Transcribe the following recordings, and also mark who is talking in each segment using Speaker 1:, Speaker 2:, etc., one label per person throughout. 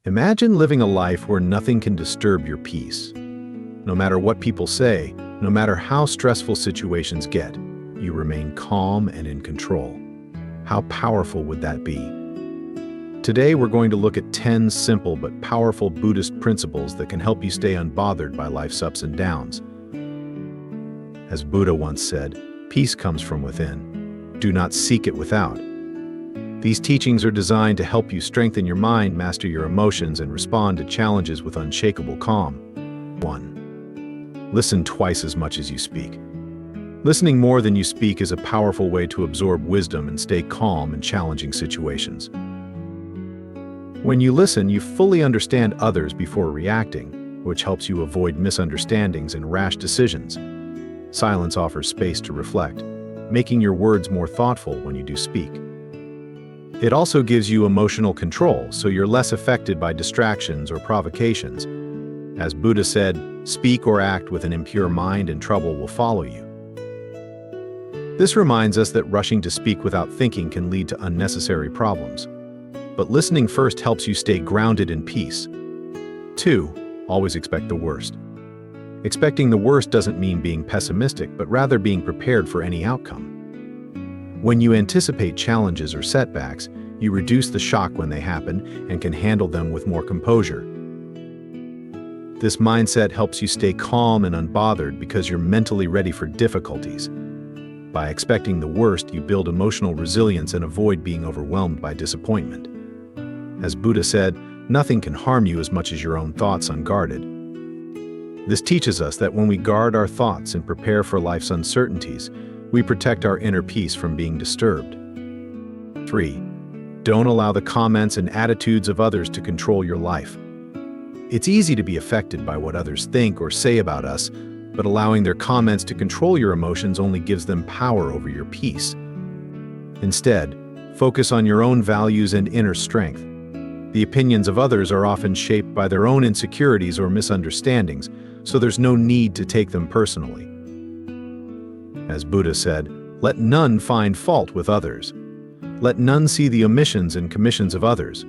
Speaker 1: Imagine living a life where nothing can disturb your peace. No matter what people say, no matter how stressful situations get, you remain calm and in control. How powerful would that be? Today, we're going to look at 10 simple but powerful Buddhist principles that can help you stay unbothered by life's ups and downs. As Buddha once said, peace comes from within. Do not seek it without. These teachings are designed to help you strengthen your mind, master your emotions, and respond to challenges with unshakable calm. 1. Listen twice as much as you speak. Listening more than you speak is a powerful way to absorb wisdom and stay calm in challenging situations. When you listen, you fully understand others before reacting, which helps you avoid misunderstandings and rash decisions. Silence offers space to reflect, making your words more thoughtful when you do speak. It also gives you emotional control, so you're less affected by distractions or provocations. As Buddha said, speak or act with an impure mind and trouble will follow you. This reminds us that rushing to speak without thinking can lead to unnecessary problems. But listening first helps you stay grounded in peace. 2. Always expect the worst. Expecting the worst doesn't mean being pessimistic, but rather being prepared for any outcome. When you anticipate challenges or setbacks, you reduce the shock when they happen and can handle them with more composure. This mindset helps you stay calm and unbothered because you're mentally ready for difficulties. By expecting the worst, you build emotional resilience and avoid being overwhelmed by disappointment. As Buddha said, nothing can harm you as much as your own thoughts unguarded. This teaches us that when we guard our thoughts and prepare for life's uncertainties, we protect our inner peace from being disturbed. 3. Don't allow the comments and attitudes of others to control your life. It's easy to be affected by what others think or say about us, but allowing their comments to control your emotions only gives them power over your peace. Instead, focus on your own values and inner strength. The opinions of others are often shaped by their own insecurities or misunderstandings, so there's no need to take them personally. As Buddha said, let none find fault with others. Let none see the omissions and commissions of others,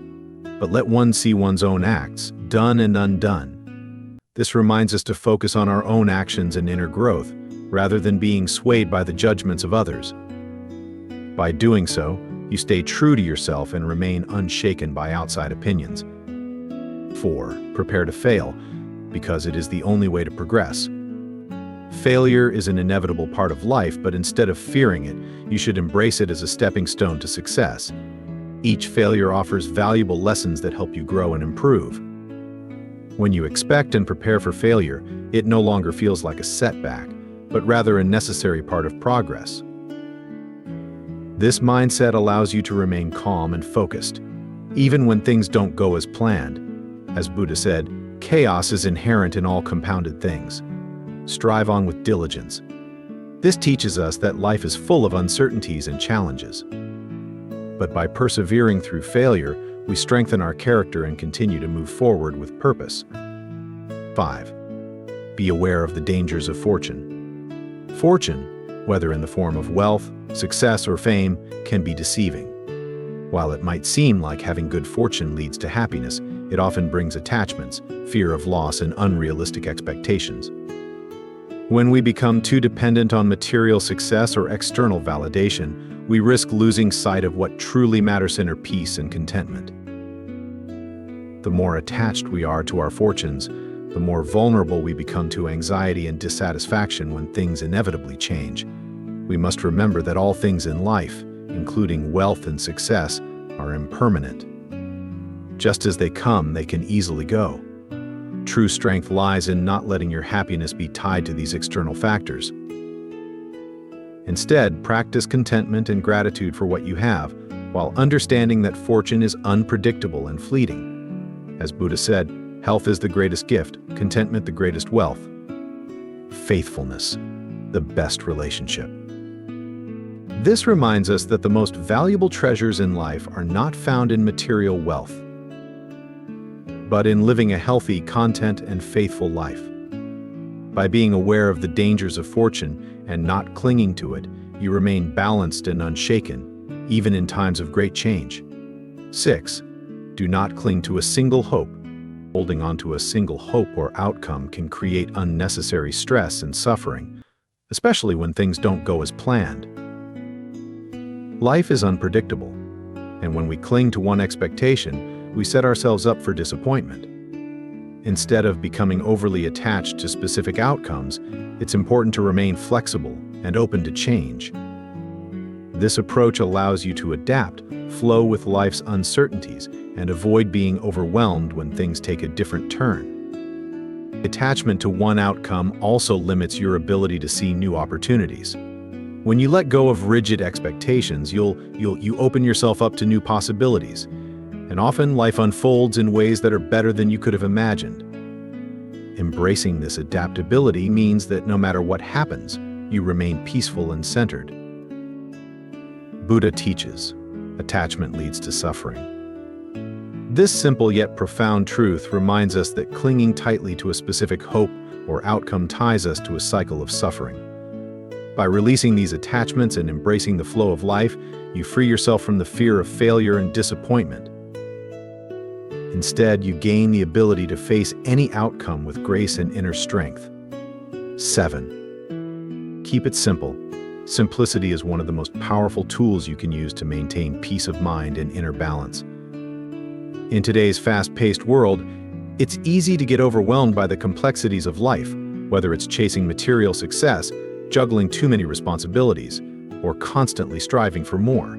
Speaker 1: but let one see one's own acts, done and undone. This reminds us to focus on our own actions and inner growth, rather than being swayed by the judgments of others. By doing so, you stay true to yourself and remain unshaken by outside opinions. 4. Prepare to fail, because it is the only way to progress. Failure is an inevitable part of life, but instead of fearing it, you should embrace it as a stepping stone to success. Each failure offers valuable lessons that help you grow and improve. When you expect and prepare for failure, it no longer feels like a setback, but rather a necessary part of progress. This mindset allows you to remain calm and focused, even when things don't go as planned. As Buddha said, chaos is inherent in all compounded things. Strive on with diligence. This teaches us that life is full of uncertainties and challenges. But by persevering through failure, we strengthen our character and continue to move forward with purpose. 5. Be aware of the dangers of fortune. Fortune, whether in the form of wealth, success, or fame, can be deceiving. While it might seem like having good fortune leads to happiness, it often brings attachments, fear of loss, and unrealistic expectations. When we become too dependent on material success or external validation, we risk losing sight of what truly matters: inner peace and contentment. The more attached we are to our fortunes, the more vulnerable we become to anxiety and dissatisfaction when things inevitably change. We must remember that all things in life, including wealth and success, are impermanent. Just as they come, they can easily go. True strength lies in not letting your happiness be tied to these external factors. Instead, practice contentment and gratitude for what you have, while understanding that fortune is unpredictable and fleeting. As Buddha said, health is the greatest gift, contentment the greatest wealth, faithfulness the best relationship. This reminds us that the most valuable treasures in life are not found in material wealth, but in living a healthy, content, and faithful life. By being aware of the dangers of fortune and not clinging to it, you remain balanced and unshaken, even in times of great change. 6. Do not cling to a single hope. Holding on to a single hope or outcome can create unnecessary stress and suffering, especially when things don't go as planned. Life is unpredictable, and when we cling to one expectation, we set ourselves up for disappointment. Instead of becoming overly attached to specific outcomes, it's important to remain flexible and open to change. This approach allows you to adapt, flow with life's uncertainties, and avoid being overwhelmed when things take a different turn. Attachment to one outcome also limits your ability to see new opportunities. When you let go of rigid expectations, you open yourself up to new possibilities, and often life unfolds in ways that are better than you could have imagined. Embracing this adaptability means that no matter what happens, you remain peaceful and centered. Buddha teaches, attachment leads to suffering. This simple yet profound truth reminds us that clinging tightly to a specific hope or outcome ties us to a cycle of suffering. By releasing these attachments and embracing the flow of life, you free yourself from the fear of failure and disappointment. Instead, you gain the ability to face any outcome with grace and inner strength. 7. Keep it simple. Simplicity is one of the most powerful tools you can use to maintain peace of mind and inner balance. In today's fast-paced world, it's easy to get overwhelmed by the complexities of life, whether it's chasing material success, juggling too many responsibilities, or constantly striving for more.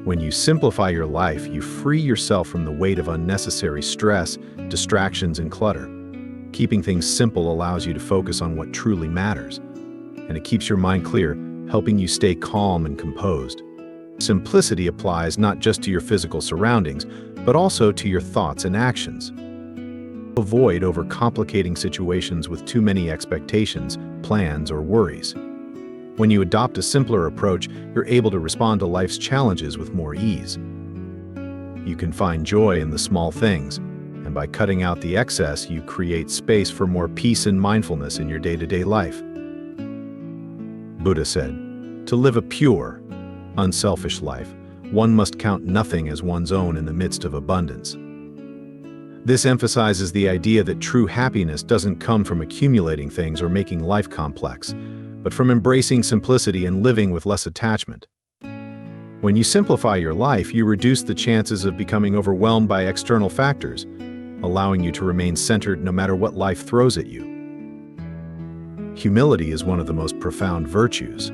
Speaker 1: When you simplify your life, you free yourself from the weight of unnecessary stress, distractions, and clutter. Keeping things simple allows you to focus on what truly matters, and it keeps your mind clear, helping you stay calm and composed. Simplicity applies not just to your physical surroundings, but also to your thoughts and actions. Avoid overcomplicating situations with too many expectations, plans, or worries. When you adopt a simpler approach, you're able to respond to life's challenges with more ease. You can find joy in the small things, and by cutting out the excess, you create space for more peace and mindfulness in your day-to-day life. Buddha said, "To live a pure, unselfish life, one must count nothing as one's own in the midst of abundance." This emphasizes the idea that true happiness doesn't come from accumulating things or making life complex, but from embracing simplicity and living with less attachment. When you simplify your life, you reduce the chances of becoming overwhelmed by external factors, allowing you to remain centered no matter what life throws at you. Humility is one of the most profound virtues,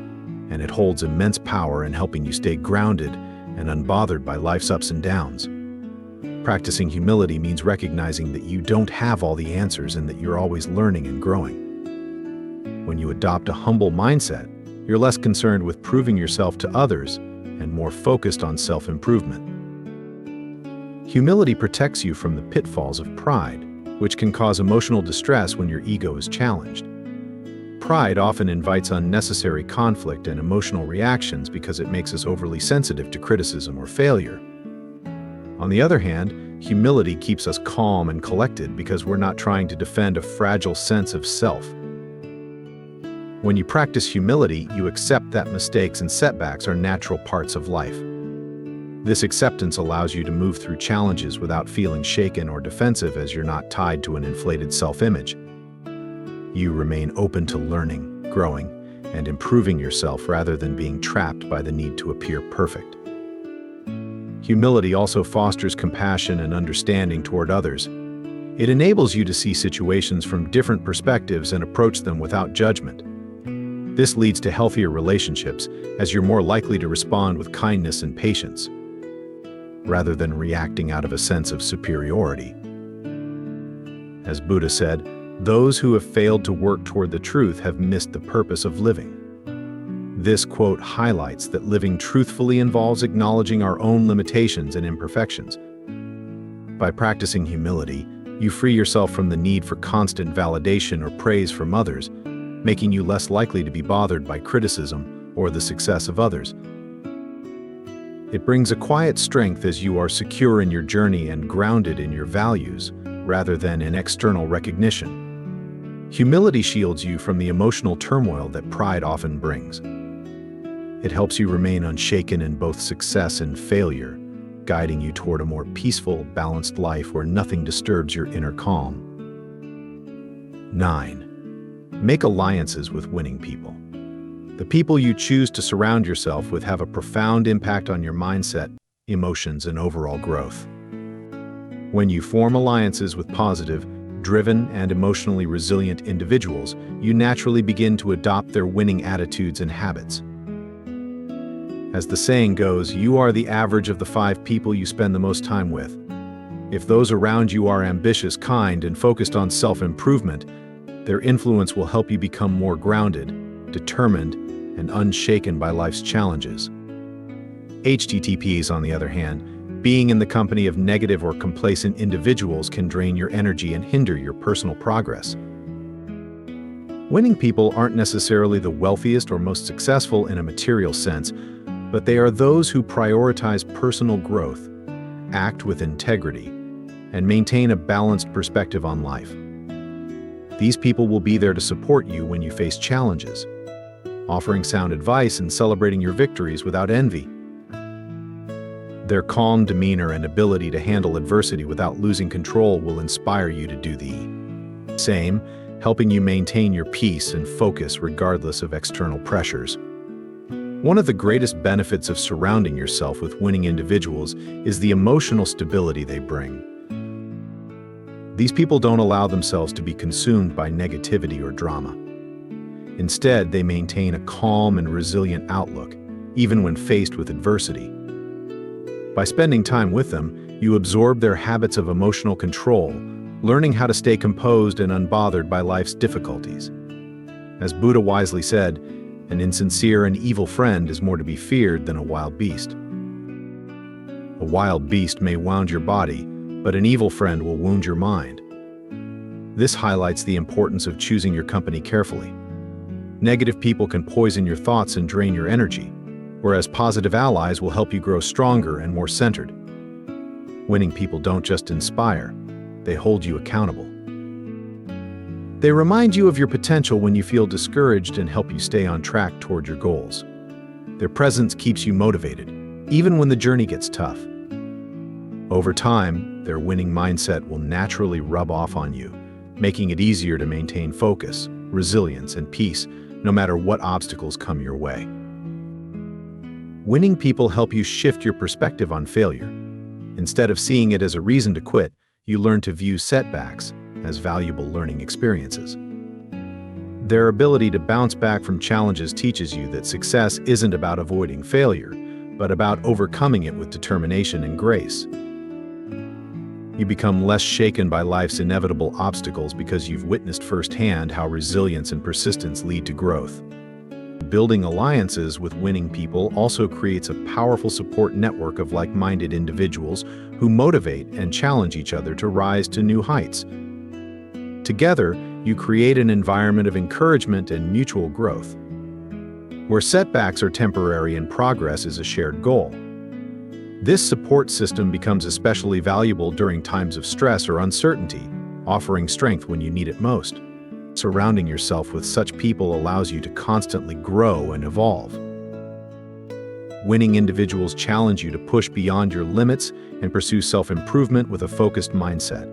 Speaker 1: and it holds immense power in helping you stay grounded and unbothered by life's ups and downs. Practicing humility means recognizing that you don't have all the answers and that you're always learning and growing. When you adopt a humble mindset, you're less concerned with proving yourself to others and more focused on self-improvement. Humility protects you from the pitfalls of pride, which can cause emotional distress when your ego is challenged. Pride often invites unnecessary conflict and emotional reactions because it makes us overly sensitive to criticism or failure. On the other hand, humility keeps us calm and collected because we're not trying to defend a fragile sense of self. When you practice humility, you accept that mistakes and setbacks are natural parts of life. This acceptance allows you to move through challenges without feeling shaken or defensive, as you're not tied to an inflated self-image. You remain open to learning, growing, and improving yourself rather than being trapped by the need to appear perfect. Humility also fosters compassion and understanding toward others. It enables you to see situations from different perspectives and approach them without judgment. This leads to healthier relationships, as you're more likely to respond with kindness and patience, rather than reacting out of a sense of superiority. As Buddha said, "Those who have failed to work toward the truth have missed the purpose of living." This quote highlights that living truthfully involves acknowledging our own limitations and imperfections. By practicing humility, you free yourself from the need for constant validation or praise from others, making you less likely to be bothered by criticism or the success of others. It brings a quiet strength as you are secure in your journey and grounded in your values, rather than in external recognition. Humility shields you from the emotional turmoil that pride often brings. It helps you remain unshaken in both success and failure, guiding you toward a more peaceful, balanced life where nothing disturbs your inner calm. 9. Make alliances with winning people. The people you choose to surround yourself with have a profound impact on your mindset, emotions, and overall growth. When you form alliances with positive, driven, and emotionally resilient individuals, you naturally begin to adopt their winning attitudes and habits. As the saying goes, you are the average of the 5 people you spend the most time with. If those around you are ambitious, kind, and focused on self-improvement, their influence will help you become more grounded, determined, and unshaken by life's challenges. HTTPs, on the other hand, being in the company of negative or complacent individuals can drain your energy and hinder your personal progress. Winning people aren't necessarily the wealthiest or most successful in a material sense, but they are those who prioritize personal growth, act with integrity, and maintain a balanced perspective on life. These people will be there to support you when you face challenges, offering sound advice and celebrating your victories without envy. Their calm demeanor and ability to handle adversity without losing control will inspire you to do the same, helping you maintain your peace and focus regardless of external pressures. One of the greatest benefits of surrounding yourself with winning individuals is the emotional stability they bring. These people don't allow themselves to be consumed by negativity or drama. Instead, they maintain a calm and resilient outlook, even when faced with adversity. By spending time with them, you absorb their habits of emotional control, learning how to stay composed and unbothered by life's difficulties. As Buddha wisely said, an insincere and evil friend is more to be feared than a wild beast. A wild beast may wound your body, but an evil friend will wound your mind. This highlights the importance of choosing your company carefully. Negative people can poison your thoughts and drain your energy, whereas positive allies will help you grow stronger and more centered. Winning people don't just inspire, they hold you accountable. They remind you of your potential when you feel discouraged and help you stay on track toward your goals. Their presence keeps you motivated, even when the journey gets tough. Over time, their winning mindset will naturally rub off on you, making it easier to maintain focus, resilience, and peace, no matter what obstacles come your way. Winning people help you shift your perspective on failure. Instead of seeing it as a reason to quit, you learn to view setbacks as valuable learning experiences. Their ability to bounce back from challenges teaches you that success isn't about avoiding failure, but about overcoming it with determination and grace. You become less shaken by life's inevitable obstacles because you've witnessed firsthand how resilience and persistence lead to growth. Building alliances with winning people also creates a powerful support network of like-minded individuals who motivate and challenge each other to rise to new heights. Together, you create an environment of encouragement and mutual growth, where setbacks are temporary and progress is a shared goal. This support system becomes especially valuable during times of stress or uncertainty, offering strength when you need it most. Surrounding yourself with such people allows you to constantly grow and evolve. Winning individuals challenge you to push beyond your limits and pursue self-improvement with a focused mindset.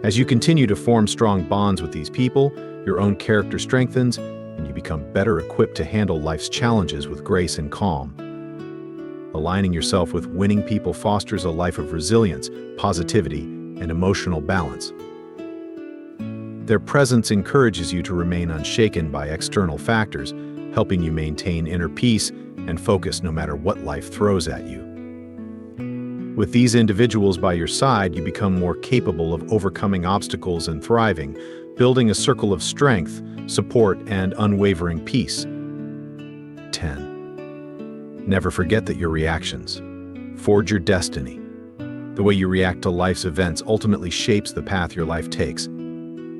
Speaker 1: As you continue to form strong bonds with these people, your own character strengthens, and you become better equipped to handle life's challenges with grace and calm. Aligning yourself with winning people fosters a life of resilience, positivity, and emotional balance. Their presence encourages you to remain unshaken by external factors, helping you maintain inner peace and focus no matter what life throws at you. With these individuals by your side, you become more capable of overcoming obstacles and thriving, building a circle of strength, support, and unwavering peace. 10. Never forget that your reactions forge your destiny. The way you react to life's events ultimately shapes the path your life takes.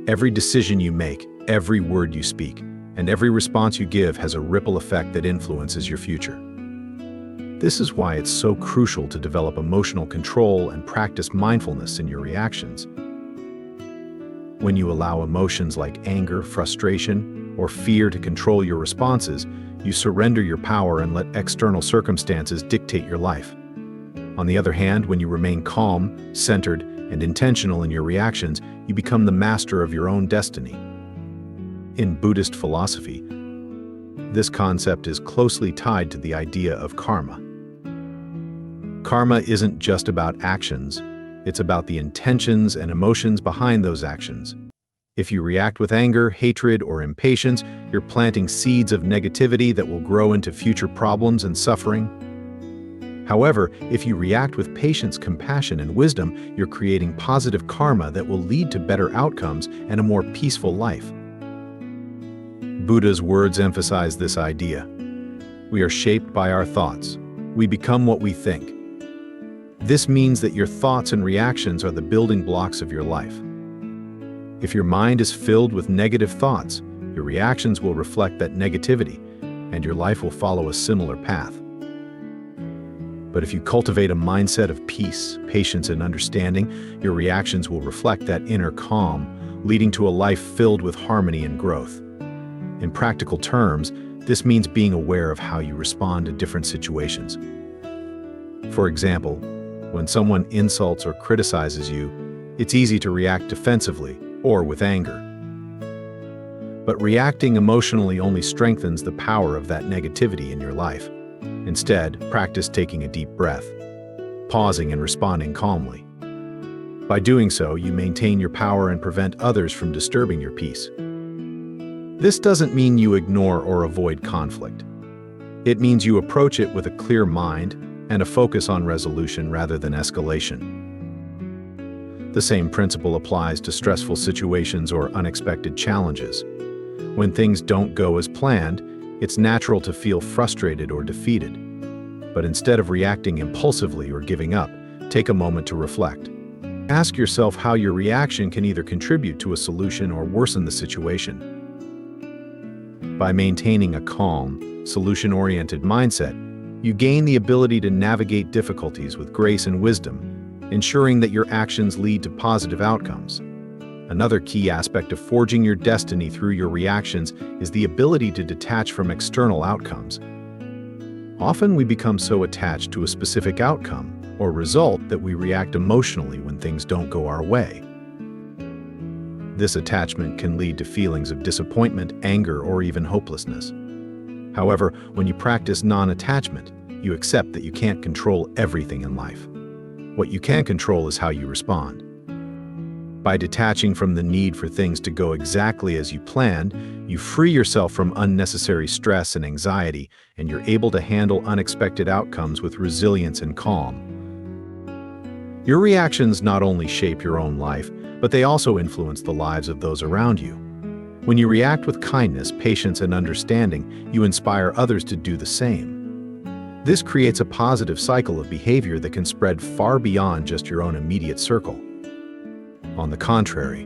Speaker 1: Every decision you make, every word you speak, and every response you give has a ripple effect that influences your future. This is why it's so crucial to develop emotional control and practice mindfulness in your reactions. When you allow emotions like anger, frustration, or fear to control your responses, you surrender your power and let external circumstances dictate your life. On the other hand, when you remain calm, centered, and intentional in your reactions, you become the master of your own destiny. In Buddhist philosophy, this concept is closely tied to the idea of karma. Karma isn't just about actions, it's about the intentions and emotions behind those actions. If you react with anger, hatred, or impatience, you're planting seeds of negativity that will grow into future problems and suffering. However, if you react with patience, compassion, and wisdom, you're creating positive karma that will lead to better outcomes and a more peaceful life. Buddha's words emphasize this idea. We are shaped by our thoughts. We become what we think. This means that your thoughts and reactions are the building blocks of your life. If your mind is filled with negative thoughts, your reactions will reflect that negativity, and your life will follow a similar path. But if you cultivate a mindset of peace, patience, and understanding, your reactions will reflect that inner calm, leading to a life filled with harmony and growth. In practical terms, this means being aware of how you respond to different situations. For example, when someone insults or criticizes you, it's easy to react defensively or with anger. But reacting emotionally only strengthens the power of that negativity in your life. Instead, practice taking a deep breath, pausing and responding calmly. By doing so, you maintain your power and prevent others from disturbing your peace. This doesn't mean you ignore or avoid conflict. It means you approach it with a clear mind and a focus on resolution rather than escalation. The same principle applies to stressful situations or unexpected challenges. When things don't go as planned, it's natural to feel frustrated or defeated. But instead of reacting impulsively or giving up, take a moment to reflect. Ask yourself how your reaction can either contribute to a solution or worsen the situation. By maintaining a calm, solution-oriented mindset, you gain the ability to navigate difficulties with grace and wisdom, ensuring that your actions lead to positive outcomes. Another key aspect of forging your destiny through your reactions is the ability to detach from external outcomes. Often we become so attached to a specific outcome or result that we react emotionally when things don't go our way. This attachment can lead to feelings of disappointment, anger, or even hopelessness. However, when you practice non-attachment, you accept that you can't control everything in life. What you can control is how you respond. By detaching from the need for things to go exactly as you planned, you free yourself from unnecessary stress and anxiety, and you're able to handle unexpected outcomes with resilience and calm. Your reactions not only shape your own life, but they also influence the lives of those around you. When you react with kindness, patience, and understanding, you inspire others to do the same. This creates a positive cycle of behavior that can spread far beyond just your own immediate circle. On the contrary,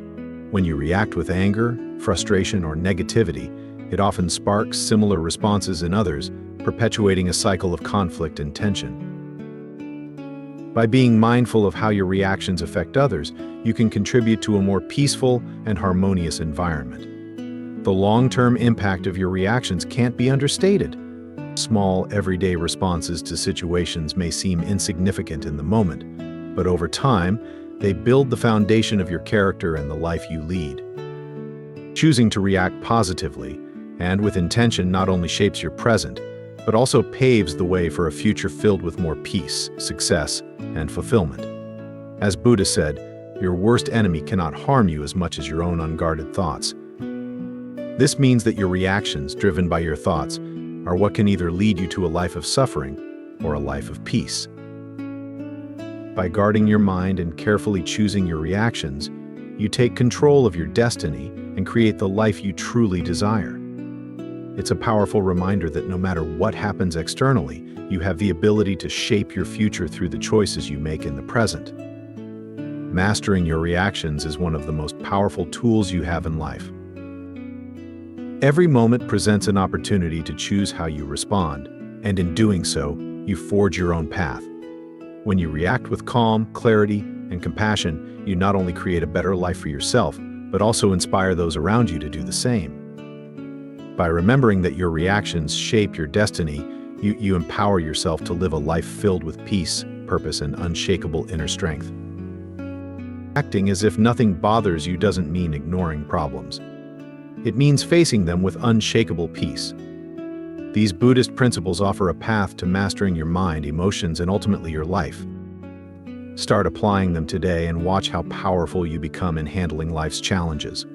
Speaker 1: when you react with anger, frustration, or negativity, it often sparks similar responses in others, perpetuating a cycle of conflict and tension. By being mindful of how your reactions affect others, you can contribute to a more peaceful and harmonious environment. The long-term impact of your reactions can't be understated. Small, everyday responses to situations may seem insignificant in the moment, but over time, they build the foundation of your character and the life you lead. Choosing to react positively and with intention not only shapes your present, but also paves the way for a future filled with more peace, success, and fulfillment. As Buddha said, your worst enemy cannot harm you as much as your own unguarded thoughts. This means that your reactions, driven by your thoughts, are what can either lead you to a life of suffering or a life of peace. By guarding your mind and carefully choosing your reactions, you take control of your destiny and create the life you truly desire. It's a powerful reminder that no matter what happens externally, you have the ability to shape your future through the choices you make in the present. Mastering your reactions is one of the most powerful tools you have in life. Every moment presents an opportunity to choose how you respond, and in doing so, you forge your own path. When you react with calm, clarity, and compassion, you not only create a better life for yourself, but also inspire those around you to do the same. By remembering that your reactions shape your destiny, you empower yourself to live a life filled with peace, purpose, and unshakable inner strength. Acting as if nothing bothers you doesn't mean ignoring problems. It means facing them with unshakable peace. These Buddhist principles offer a path to mastering your mind, emotions, and ultimately your life. Start applying them today and watch how powerful you become in handling life's challenges.